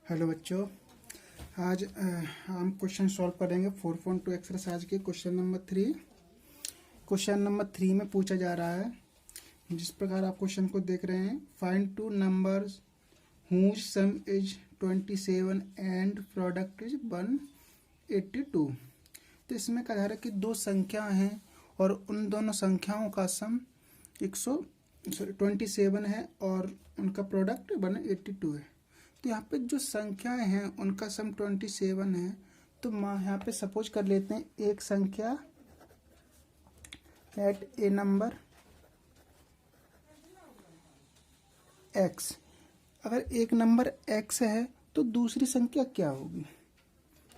Hello बच्चों, आज हम क्वेश्चन सॉल्व करेंगे 4.2 एक्सरसाइज के क्वेश्चन नंबर 3। क्वेश्चन नंबर 3 में पूछा जा रहा है, जिस प्रकार आप क्वेश्चन को देख रहे हैं, find two numbers whose sum is 27 and product is 182। तो इसमें कहा जा रहा है कि दो संख्या हैं और उन दोनों संख्याओं का सम 27 है और उनका प्रोडक्ट 182 है। तो यहाँ पे जो संख्याएं हैं उनका सम 27 है। तो यहाँ पे सपोज कर लेते हैं एक संख्या एट ए नंबर x। अगर एक नंबर x है तो दूसरी संख्या क्या होगी?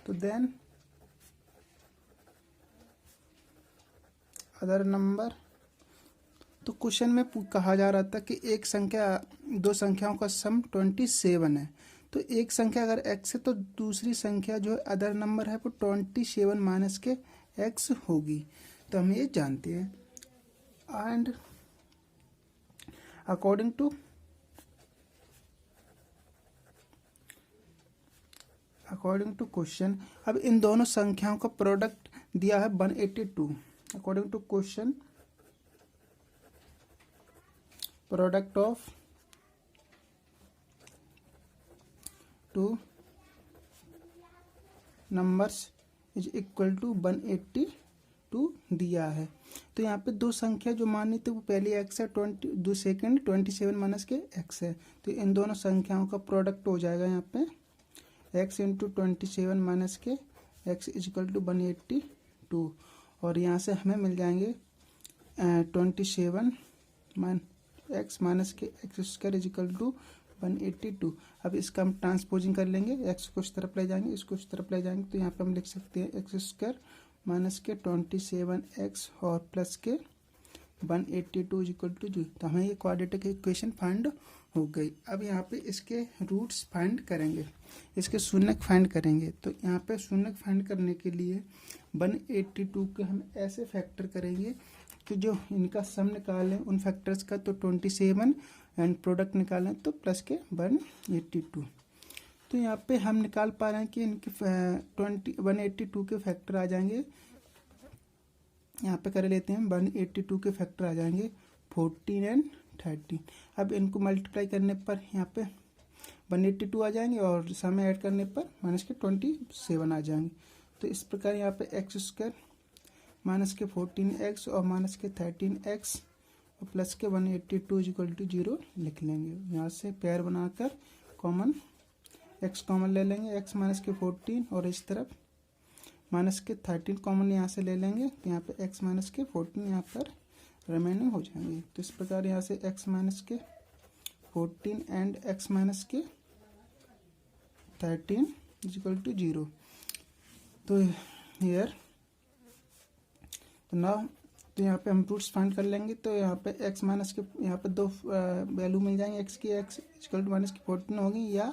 तो देन अदर नंबर। तो क्वेश्चन में कहा जा रहा था कि एक संख्या दो संख्याओं का सम 27 है। तो एक संख्या अगर x है तो दूसरी संख्या जो अदर नंबर है वो 27 माइनस के x होगी। तो हम ये जानते हैं। एंड अकॉर्डिंग टू क्वेश्चन, अब इन दोनों संख्याओं का प्रोडक्ट दिया है 182। According to question, product of two numbers is equal to 182 दिया है। तो यहाँ पे दो संख्या जो मानी थी वो पहली x है, सेकेंड 27 माइनस के x है। तो इन दोनों संख्याओं का प्रोडक्ट हो जाएगा यहाँ पे x इंटू 27 माइनस के x इज इक्वल टू 182। और यहाँ से हमें मिल जाएंगे 27 x माइनस के x square is equal to 182। अब इसका हम ट्रांसपोजिंग कर लेंगे, x को इस तरफ ले जाएंगे, इसको इस तरफ ले जाएंगे। तो यहाँ पे हम लिख सकते हैं एक्स स्क्वायर माइनस के 27x और प्लस के 182 इज इक्वल टू 0। तो हमें ये क्वाड्रेटिक इक्वेशन फाइंड हो गई। अब यहाँ पे इसके रूट्स फाइंड करेंगे, इसके शून्यक फाइंड करेंगे। तो यहाँ पे शून्यक फाइंड करने के लिए 182 के हम ऐसे फैक्टर करेंगे कि जो इनका सम निकालें उन फैक्टर्स का, तो 27 एंड प्रोडक्ट निकालें तो प्लस के 182। तो यहाँ पे हम निकाल पा रहे हैं कि इनके 182 के फैक्टर आ जाएंगे। यहाँ पे कर लेते हैं 182 के फैक्टर आ जाएंगे 14 एंड 13। अब इनको मल्टीप्लाई करने पर यहाँ पे 182 आ जाएंगे और सम ऐड करने पर माइनस के 27 आ जाएंगे। तो इस प्रकार यहाँ पे एक्स स्क्वायर माइनस के 14x और माइनस के 13x और प्लस के 182 इज इक्वल टू 0 लिख लेंगे। यहाँ से पेयर बनाकर कॉमन x कॉमन ले लेंगे, x माइनस के 14 और इस तरफ माइनस के 13 कॉमन यहाँ से ले लेंगे। तो यहाँ पे x माइनस के 14 यहाँ पर रिमेनिंग हो जाएंगे। तो इस प्रकार यहाँ से x माइनस के 14 एंड x माइनस के 13 इज इक्वल टू 0। तो हियर तो नाउ तो यहाँ पे हम रूट्स फाइंड कर लेंगे। तो यहाँ पे x माइनस के यहाँ पे दो वैल्यू मिल जाएंगे, x की x इक्वल टू माइनस की 14 होगी या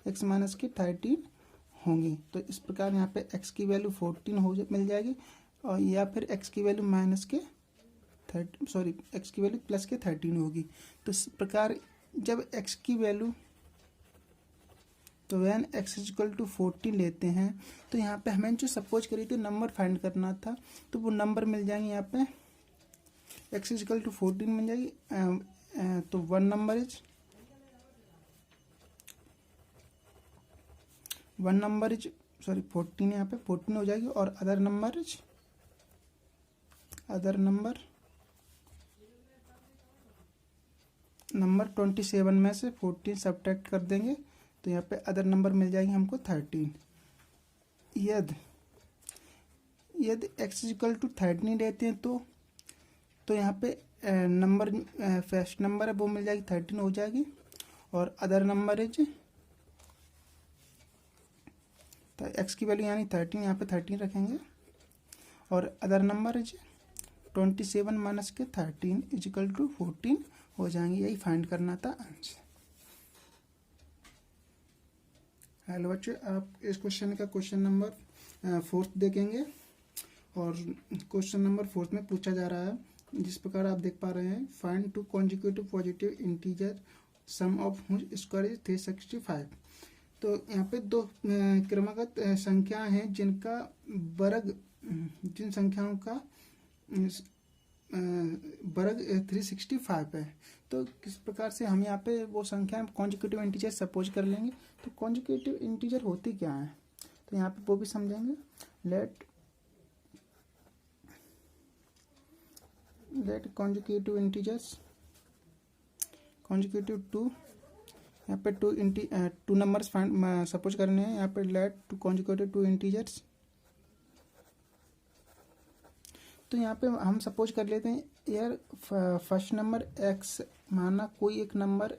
x माइनस की 13 होंगी। तो इस प्रकार यहाँ पे x की वैल्यू 14 मिल जाएगी और या फिर x की वैल्यू माइनस के x की वैल्यू प्लस के 13 होगी। तो इस प्रकार जब x की वैल्यू तो वैन x इक्वल टू 14 लेते हैं तो यहाँ पे हमें जो सपोज करी थी नंबर फाइंड करना था, तो वो नंबर मिल जाएंगे। यहाँ पे x इक्वल टू 14 मिल जाएगी। तो वन नंबर इज 14 यहाँ पे 14 हो जाएगी और अदर नंबर 27 में से 14 सब्ट्रैक्ट कर देंगे। तो यहाँ पे अदर नंबर मिल जाएंगे हमको 13। यदि x इक्वल टू 13 लेते हैं तो यहाँ पे नंबर फर्स्ट नंबर है वो मिल जाएगी 13 हो जाएगी और अदर नंबर इज तो x की वैल्यू यानी 13 यहाँ पे 13 रखेंगे और अदर नंबर इज 27 माइनस के 13 इज इक्वल टू 14 हो जाएंगे। यही फाइंड करना था आंसर। हेलो बच्चे, आप इस क्वेश्चन का क्वेश्चन नंबर 4 देखेंगे और क्वेश्चन नंबर 4 में पूछा जा रहा है, जिस प्रकार आप देख पा रहे हैं, find two consecutive positive integer sum of whose square is 365। तो यहाँ पे दो क्रमागत संख्या हैं जिनका वर्ग, जिन संख्याओं का वर्ग 365 है। तो किस प्रकार से हम यहाँ पे वो संख्या कॉन्जिक्यूटिव इंटीजर सपोज कर लेंगे। तो कॉन्जिक्यूटिव इंटीजर होती क्या है, तो यहाँ पे वो भी समझेंगे। Let consecutive integers, consecutive two, यहाँ पे टू नंबर्स फाइंड सपोज करने हैं। यहाँ पे let two consecutive two integers. तो यहाँ पे हम सपोज कर लेते हैं यार फर्स्ट नंबर x, माना कोई एक नंबर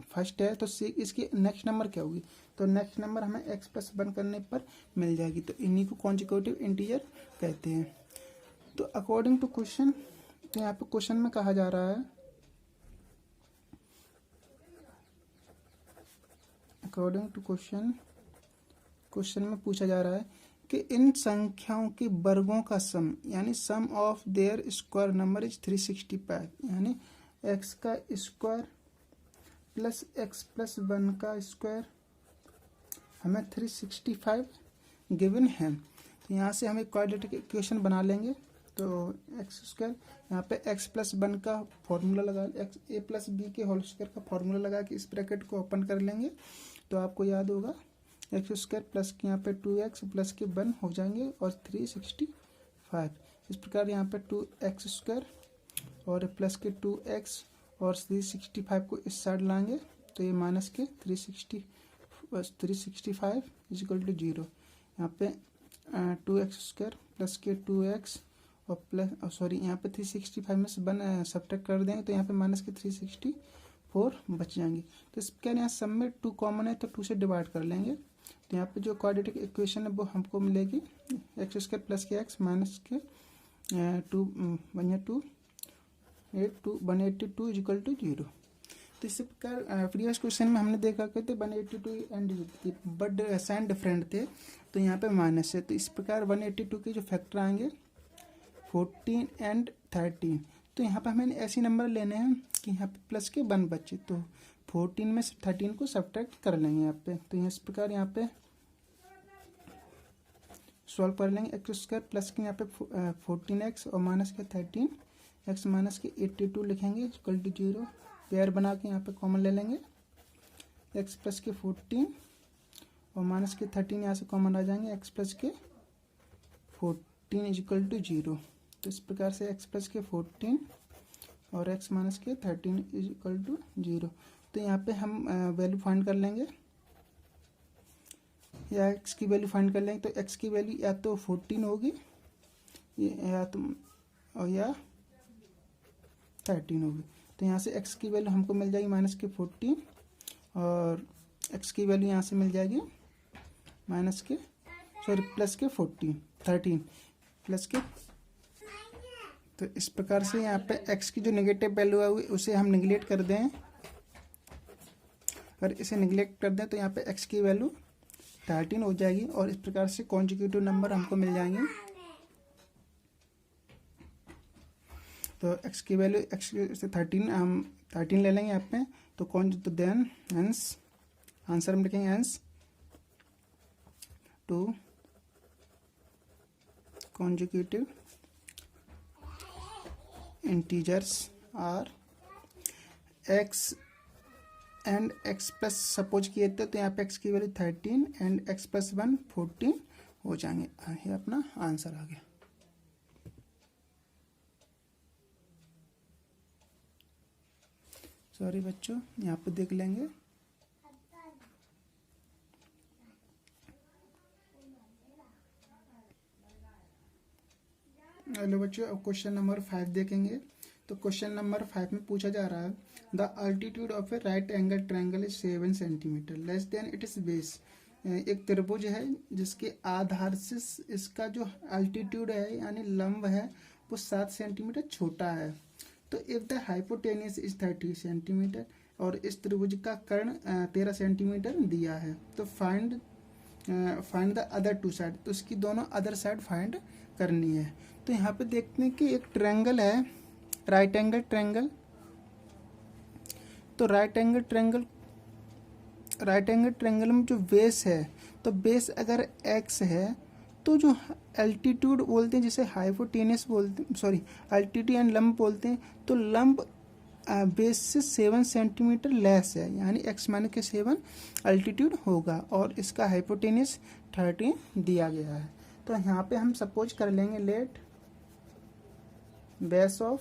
फर्स्ट है, तो इसकी नेक्स्ट नंबर क्या होगी, तो नेक्स्ट नंबर हमें x+1 करने पर मिल जाएगी। तो इन्हीं को कॉन्जिक्यूटिव इंटीजर कहते हैं। तो अकॉर्डिंग टू क्वेश्चन, तो यहाँ पे क्वेश्चन में कहा जा रहा है, अकॉर्डिंग टू क्वेश्चन में पूछा जा रहा है कि इन संख्याओं के वर्गों का सम, यानी sum of their square number is 365, यानी x का स्क्वायर प्लस x+1 का स्क्वायर हमें 365 गिवन है। तो यहाँ से हम एक क्वाड्रेटिक इक्वेशन बना लेंगे। तो एक्स स्क्वायर, यहाँ पे x+1 का फॉर्मूला लगा, a+b के होल स्क्वायर का फॉर्मूला लगा के इस ब्रैकेट को ओपन कर लेंगे। तो आपको याद होगा एक्स स्क्वायर प्लस के यहाँ पे 2x प्लस के 1 हो जाएंगे और 365। इस प्रकार यहाँ पे 2x स्क्वायर और प्लस के 2x और 365 को इस साइड लाएंगे, तो ये माइनस के 365 इज इक्वल टू 0। यहाँ पे 2x स्क्वायर प्लस के 2x और प्लस सॉरी यहाँ पे 365 में से 1 सब्ट्रैक्ट कर देंगे, तो यहाँ पे माइनस के 364 बच जाएंगे। तो इस प्रकार यहाँ सब में 2 कॉमन है, तो 2 से डिवाइड कर लेंगे। तो यहाँ पे जो क्वाड्रेटिक इक्वेशन है वो हमको मिलेगी एक्स स्क्वायर प्लस के एक्स माइनस के 182 इज इक्वल टू 0। तो इसी प्रकार प्रीवियस क्वेश्चन में हमने देखा करते 182 एंड बट साइन डिफरेंट थे, तो यहाँ पे माइनस है। तो इस प्रकार 182 के जो फैक्टर आएंगे 14 एंड 13, तो यहाँ पे हमें ऐसे नंबर लेने हैं कि यहाँ पे प्लस के 1 बचे, तो 14 में से 13 को सब्ट्रैक्ट कर लेंगे यहाँ पे। तो इस प्रकार यहाँ पे सॉल्व कर लेंगे। एक्स स्क्वायर प्लस के यहाँ पे 14x और माइनस के 13x माइनस के 82 लिखेंगे इक्वल टू 0। पेयर बना के यहाँ पे कॉमन ले लेंगे, x प्लस के 14 और माइनस के 13 यहाँ से कॉमन आ जाएंगे, x प्लस के 14 इज इक्वल टू 0। तो इस प्रकार से x प्लस के 14 और x माइनस के 13 इज इक्वल टू 0। तो यहाँ पे हम वैल्यू फाइंड कर लेंगे, या x की वैल्यू फाइंड कर लेंगे। तो x की वैल्यू या तो 14 होगी या 13 होगी। तो यहाँ से x की वैल्यू हमको मिल जाएगी माइनस के 14 और x की वैल्यू यहाँ से मिल जाएगी माइनस के प्लस के 13 प्लस के। तो इस प्रकार से यहाँ पे x की जो नेगेटिव वैल्यू है उसे हम निगलेक्ट कर दें। अगर इसे निगलेक्ट कर दें तो यहाँ पे x की वैल्यू 13 हो जाएगी और इस प्रकार से कॉन्जिक्यूटिव नंबर हमको मिल जाएंगे। तो x की वैल्यू x से 13 हम 13 ले लेंगे यहाँ पे। तो देन हेंस आंसर हम लिखेंगे hence two consecutive integers are x and x plus suppose किए थे, तो यहाँ पे x की वैल्यू 13 एंड x प्लस 1 14 हो जाएंगे। ये अपना आंसर आ गया। सॉरी बच्चों, यहाँ पे देख लेंगे। हेलो बच्चों, अब क्वेश्चन नंबर 5 देखेंगे। तो क्वेश्चन नंबर 5 में पूछा जा रहा है the altitude of A right angle triangle is 7 centimetre less than it is base. एक त्रिभुज है जिसके आधार से इसका जो अल्टीट्यूड है यानी लंब है वो 7 सेंटीमीटर छोटा है। तो if the hypotenuse is 30 centimetre और इस त्रिभुज का कर्ण 13 सेंटीमीटर दिया है, तो फाइंड द अदर 2 साइड। तो उसकी दोनों अदर साइड फाइंड करनी है। तो यहाँ पे देखते हैं कि एक ट्रायंगल है राइट एंगल ट्रायंगल। तो right angle triangle right angle triangle में जो बेस है, तो बेस अगर x है तो जो एल्टीट्यूड बोलते हैं जिसे हाइपोटेनस बोलते हैं, सॉरी एल्टीट्यूड एंड लंब बोलते हैं, तो लंब बेस से 7 सेंटीमीटर लेस है, यानी x माइनस के 7 अल्टीट्यूड होगा और इसका हाइपोटेनस 13 दिया गया है। तो यहाँ पे हम सपोज कर लेंगे let base of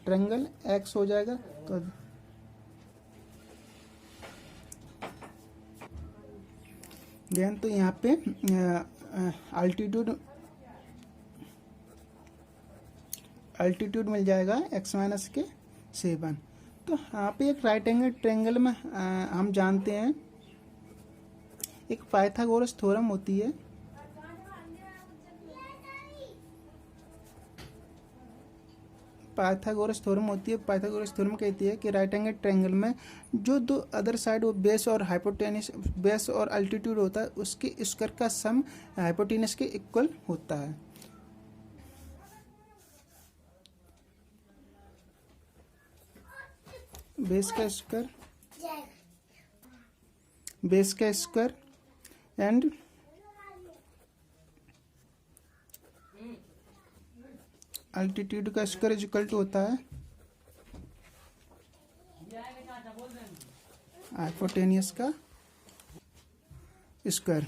triangle x हो जाएगा। तो देन तो यहाँ पे अल्टीट्यूड मिल जाएगा x माइनस के 7। तो यहाँ पे एक राइट एंगल ट्रायंगल में हम जानते हैं एक पाइथागोरस थ्योरम होती है। पाइथागोरस थ्योरम कहती है कि राइट एंगल ट्रायंगल में जो दो अदर साइड वो बेस और हाइपोटेनस, बेस और अल्टीट्यूड होता है, उसके स्क्वायर का सम हाइपोटेनस के इक्वल होता है। बेस का स्क्वायर एंड अल्टीट्यूड का स्क्वायर इज इक्वल टू होता है हाइपोटेनियस का स्क्वायर।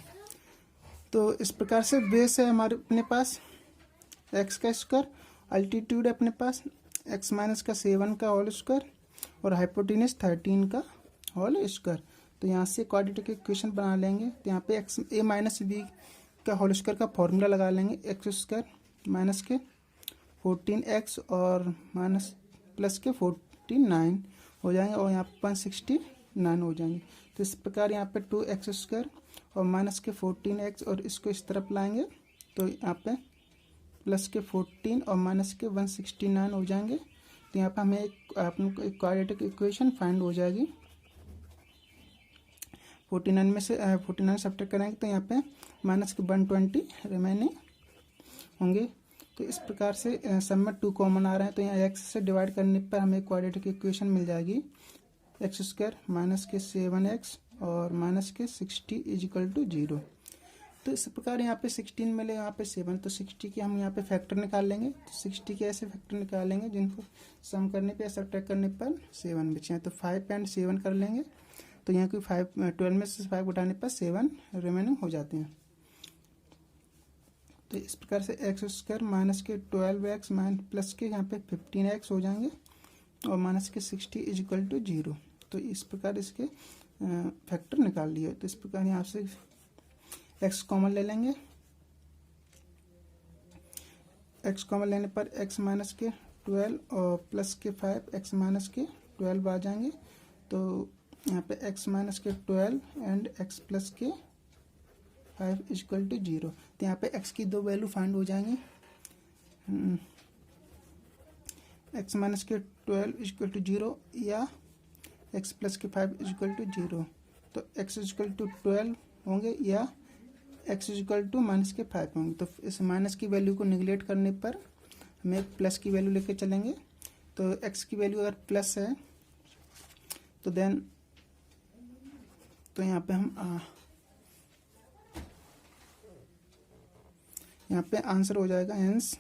तो इस प्रकार से बेस है हमारे अपने पास x का स्क्वायर, अल्टीट्यूड है अपने पास x माइनस का 7 का होल स्क्वायर और हाइपोटेनस 13 का होल स्क्वायर। तो यहाँ से क्वाड्रेटिक इक्वेशन बना लेंगे। तो यहाँ पे x a माइनस बी का होल स्क्वायर का फॉर्मूला लगा लेंगे, एक्स स्क्वायर माइनस के 14x और माइनस प्लस के 49 हो जाएंगे और यहाँ पे 169 हो जाएंगे। तो इस प्रकार यहाँ पे 2x स्क्वायर और माइनस के 14x और इसको इस तरफ लाएंगे तो यहाँ पे प्लस के 14 और माइनस के 169 हो जाएंगे। तो यहाँ पे हमें एक क्वाड्रेटिक इक्वेशन फाइंड हो जाएगी। 49 में से 49 सब्ट्रैक्ट करेंगे तो यहाँ पे माइनस के 120 रिमेनिंग होंगे। तो इस प्रकार से सब में 2 कॉमन आ रहे हैं, तो यहाँ x से डिवाइड करने पर हमें क्वाड्रेटिक इक्वेशन मिल जाएगी एक्स स्क्वायर माइनस के 7x और माइनस के 60 इज इक्वल टू 0। तो इस प्रकार यहाँ पे 16 मिले, यहाँ पे 7, तो 60 के हम यहाँ पे फैक्टर निकाल लेंगे। तो 60 के ऐसे फैक्टर निकालेंगे जिनको सम करने पे सब्ट्रैक्ट करने पर 7 बचे हैं। तो 5 एंड 7 कर लेंगे। तो यहाँ कोई 12 में से 5 उठाने पर 7 रिमेनिंग हो जाते हैं। तो इस प्रकार से एक्स स्क्वायर माइनस के 12x माइनस प्लस के यहाँ पे 15x हो जाएंगे और माइनस के 60 इज इक्वल टू 0। तो इस प्रकार इसके फैक्टर निकाल लिए। तो इस प्रकार यहाँ से x कॉमन ले लेंगे। x कॉमन लेने पर x माइनस के 12 और प्लस के 5 x माइनस के 12 आ जाएंगे। तो यहाँ पे x माइनस के 12 एंड x प्लस के 5 इक्वल टू 0। तो यहाँ पे x की 2 वैल्यू फाइंड हो जाएंगी। x माइनस के 12 इक्वल टू 0 या x प्लस के 5 इक्वल टू 0। तो x इक्वल टू 12 होंगे या x इक्वल टू माइनस के 5 होंगे। तो इस माइनस की वैल्यू को निगलेक्ट करने पर हमें प्लस की वैल्यू लेके चलेंगे। तो x की वैल्यू अगर प्लस है तो देन तो यहाँ पे हम यहाँ पे आंसर हो जाएगा हेंस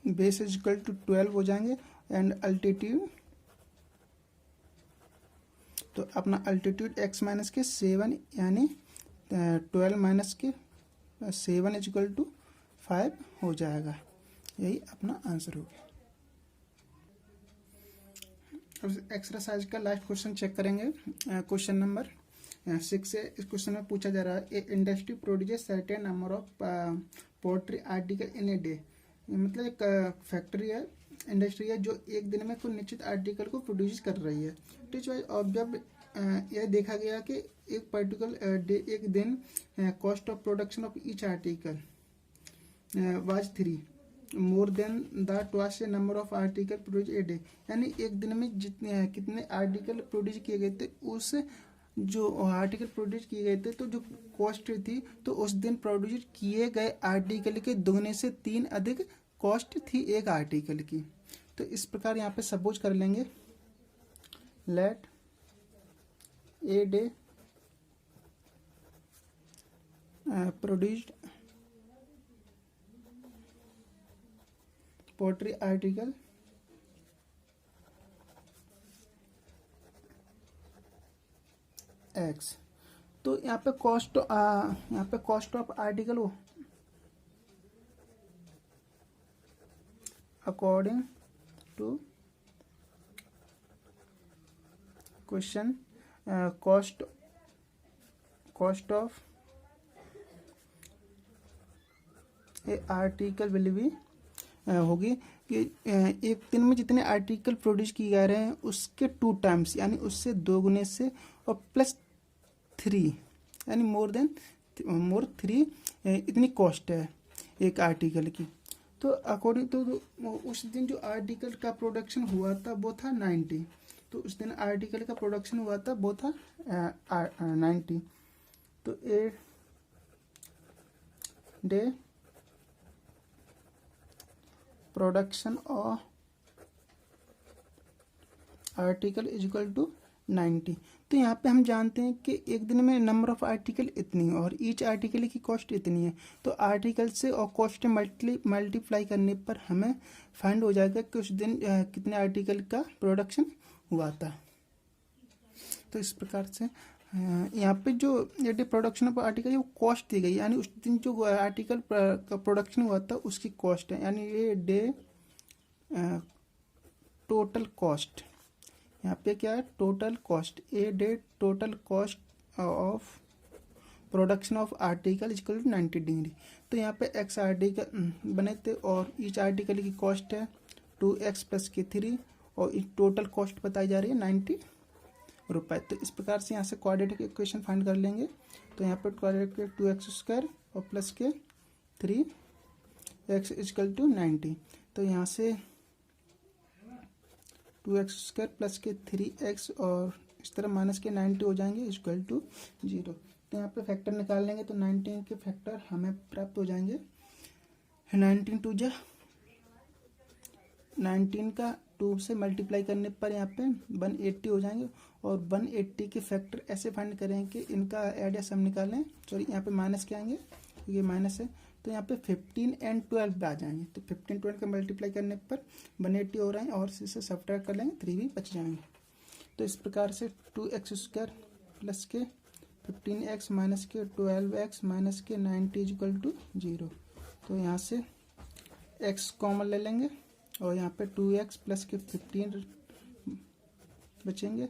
बेस इक्वल टू 12 हो जाएंगे एंड अल्टीट्यूड, तो अपना अल्टीट्यूड x माइनस के 7 यानी 12 माइनस के 7 इक्वल टू 5 हो जाएगा। यही अपना आंसर हो गया। अब एक्सरसाइज का लास्ट क्वेश्चन चेक करेंगे। क्वेश्चन नंबर 6 से इस क्वेश्चन में पूछा जा रहा है a industry produces certain number of poultry article in a day. मतलब एक फैक्ट्री है, इंडस्ट्री है जो एक दिन में कोई निश्चित आर्टिकल को प्रोड्यूस कर रही है। तो जब यह देखा गया कि एक पर्टिकुलर डे एक दिन cost of production of each article was 3 more than the twice number of article produce a day, यानी एक दिन में जितने कितने आर्टिकल प्रोड्यूस किए गए थे, उस जो आर्टिकल प्रोड्यूस किए गए थे तो जो कॉस्ट थी तो उस दिन प्रोड्यूस किए गए आर्टिकल के 2 से 3 अधिक कॉस्ट थी एक आर्टिकल की। तो इस प्रकार यहाँ पे सपोज कर लेंगे, let a day produced poetry article x. तो यहाँ पे कॉस्ट ऑफ आर्टिकल हो according to question cost of a article will be होगी कि एक दिन में जितने आर्टिकल प्रोड्यूस किए जा रहे हैं उसके 2 टाइम्स यानी उससे 2 गुने से और प्लस 3 यानी मोर 3 इतनी कॉस्ट है एक आर्टिकल की। तो अकॉर्डिंग तो उस दिन जो आर्टिकल का प्रोडक्शन हुआ था वो था 90। तो उस दिन आर्टिकल का प्रोडक्शन हुआ था वो था 90। तो a day production of article is equal to 90। तो यहाँ पे हम जानते हैं कि एक दिन में नंबर ऑफ आर्टिकल इतनी है और ईच आर्टिकल की कॉस्ट इतनी है। तो आर्टिकल से और कॉस्ट मल्टीप्लाई करने पर हमें फाइंड हो जाएगा कि उस दिन कितने आर्टिकल का प्रोडक्शन हुआ था। तो इस प्रकार से यहाँ पे जो ये प्रोडक्शन ऑफ आर्टिकल वो कॉस्ट दी गई, यानी उस दिन जो आर्टिकल का प्रोडक्शन हुआ था उसकी कॉस्ट है, यानी ये डे टोटल कॉस्ट। यहाँ पे क्या है, total cost. A day total cost of production of article equal to 90 degree. तो यहाँ पे एक्स आर्टिकल बने थे और ईच आर्टिकल की कॉस्ट है 2x + के 3 और टोटल कॉस्ट बताई जा रही है 90 रुपये। तो इस प्रकार से यहाँ से क्वाड्रेटिक इक्वेशन फाइंड कर लेंगे। तो यहाँ पर क्वाड्रेटिक 2x² और प्लस के 3x इक्वल टू 90। तो यहाँ से 2x² प्लस के 3x और इस तरह माइनस के 90 हो जाएंगे इक्वल टू 0। तो यहाँ पे फैक्टर निकाल लेंगे तो 19 के फैक्टर हमें प्राप्त हो जाएंगे। 19 2 जा 19 का 2 से मल्टीप्लाई करने पर यहाँ पे 180 हो जाएंगे और 180 के फैक्टर ऐसे फाइंड करें कि इनका एड सम निकालें। सॉरी यहाँ पे माइनस के आएंगे क्योंकि ये माइनस है। तो यहाँ पे 15 और 12 आ जाएंगे। तो 15 12 का मल्टीप्लाई करने पर 180 हो रहे हैं और इसे सब्ट्रैक्ट कर लेंगे 3 भी बच जाएंगे। तो इस प्रकार से 2x² प्लस के 15x माइनस के 12x माइनस के 90 इक्वल टू 0। तो यहाँ से x कॉमन ले लेंगे और यहाँ पे 2x प्लस के 15 बचेंगे।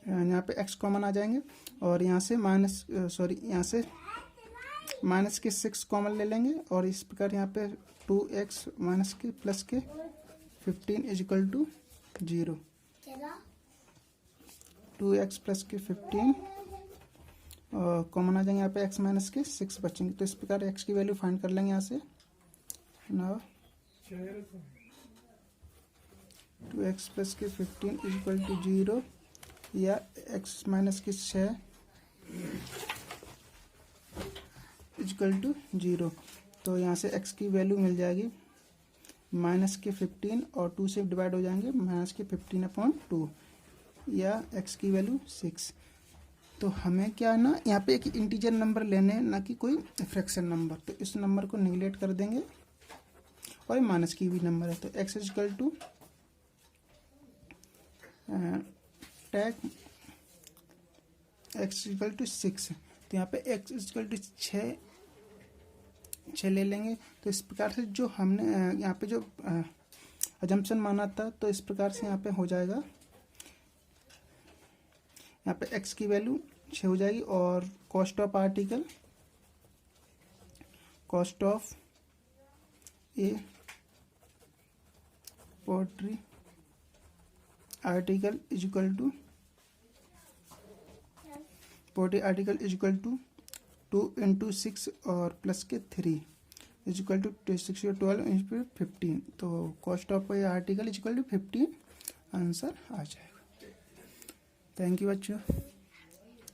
यहाँ पे x कॉमन आ जाएंगे और यहाँ से यहाँ से माइनस के 6 कॉमन ले लेंगे और इस प्रकार यहाँ पे 2x माइनस के प्लस के 15 is equal to 0। 2x plus के 15 और कॉमन आ जाएंगे, यहाँ पे x माइनस के 6 बचेंगे। तो इस प्रकार x की वैल्यू फाइंड कर लेंगे यहाँ से। नाउ 2x प्लस के 15 इज इक्वल टू 0 या x माइनस के 6 इक्वल टू 0। तो यहाँ से x की वैल्यू मिल जाएगी माइनस के 15 और 2 से डिवाइड हो जाएंगे माइनस के 15/2 या x की वैल्यू 6। तो हमें क्या है ना, यहाँ पे एक इंटीजर नंबर लेने हैं, ना कि कोई फ्रैक्शन नंबर। तो इस नंबर को निगलेक्ट कर देंगे और ये माइनस की भी नंबर है। तो x इक्वल टू टैक x इक्वल टू 6। तो यहाँ पे x इक्वल टू 6 ले लेंगे। तो इस प्रकार से जो हमने यहाँ पे जो अजम्पशन माना था तो इस प्रकार से यहाँ पे हो जाएगा। यहाँ पे x की वैल्यू 6 हो जाएगी और cost of article, cost of a poetry article is equal to poetry article is equal to 2 × 6 और प्लस के 3 इज इक्वल टू 6 और 12 × 15। तो cost of a article is equal to 15 answer आ जाएगा। थैंक यू बच्चों।